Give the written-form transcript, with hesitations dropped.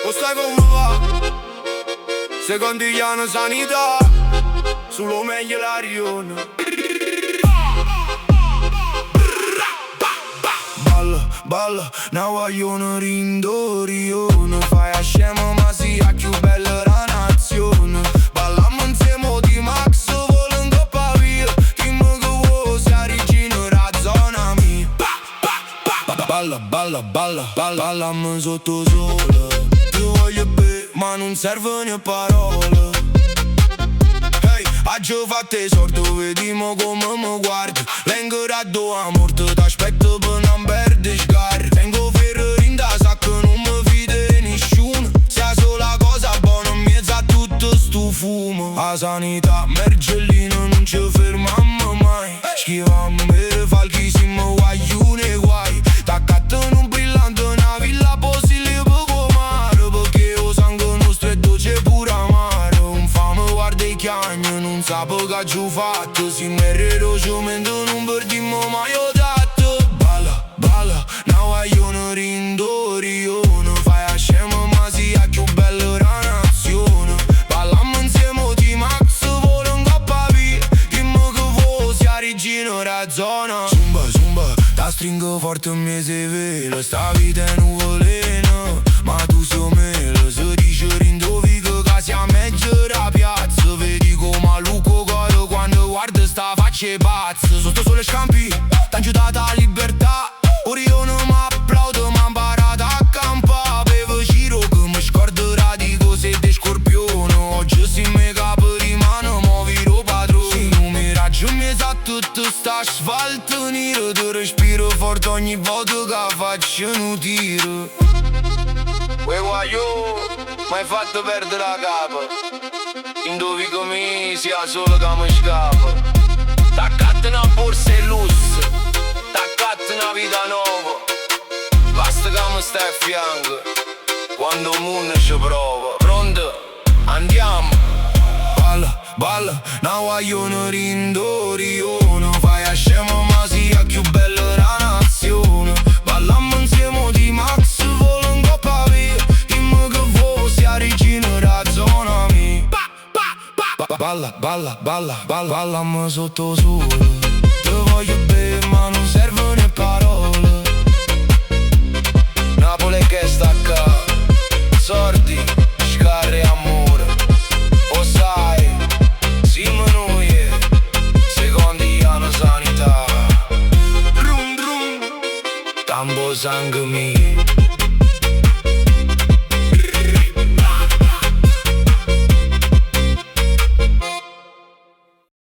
O stai come va? Secondo gli anni sanità solo meglio la riona. Balla, balla, now vogliono rindorione. Fai a scemo ma sia più bella la nazione. Ballammo insieme di Max, volendo pa' via. Dimmi che vuoi sia regina la zona mia. Balla, balla, balla, balla, ballammo sotto sole. Ti voglio bene, ma non servono parole. Hey, oggi ho fatto esordio, vediamo come mi guardi. Vengo da due a morte, t'aspetto per non perdere sgarri. Vengo ferro in da sacco, non mi fido di nessuno. Sia sola cosa buona, in mezzo a tutto sto fumo. La sanità, Mergellino, non ci fermammo mai. Schivammo e falchi, siamo guaglioni e guai. T'accatto in un brillante, una villa possibile poco mare. Perché o sangue nostro è dolce pure amaro. Un fame guarda i chiagni, non sape che ci ho fatto. Si merito ci mento, non perdimmo mai ho dato. Balla, balla, now vogliono rindorione. Fai a scemo ma sia più bella la nazione. Ballammo insieme di Max, volendo pa' via. Dimmi che vuoi sia regina la zona. Zumba, zumba, la stringo forte e mi si vela. Sta vita è nuvolina, ma tu sei mela. Se dice rindovico che sia meglio la piazza. Vedi come a Luco Coro quando guarda sta faccia pazza. Sotto sole scampi, t'han giudata la libertà. Ora io non m'applaudo, m'ha imparato a campare. Bevo giro che mi scorderà di cose di scorpione. Oggi si mi capo di mano, mo viro padrone. Se non mi raggio mi sa tutto sta asfalto nero. Ti respiro forte ogni volta che faccio un tiro. Uè guaio, m'hai fatto perdere la capa. Indovi come sia solo che mi scappa. T'accatti una borsa e lusso, t'accatti una vita nuova. Basta che mi stai a fianco quando il mondo ci prova. Pronto? Andiamo. Balla, balla, now vogliono rindorione. Fai a scemo ma sia più bella la nazione. Ballammo insieme di Max, volendo pa' via. Dimmi che vuoi sia regina la zona mia. Balla, balla, balla, balla, ballammo sotto sole. Ti voglio bene ma non servono parole. Napoli che sta qua, sordi, scarre amore. O sai, siamo noi, secondo gli anni sanità. Rum, rum, tambo sangue mio.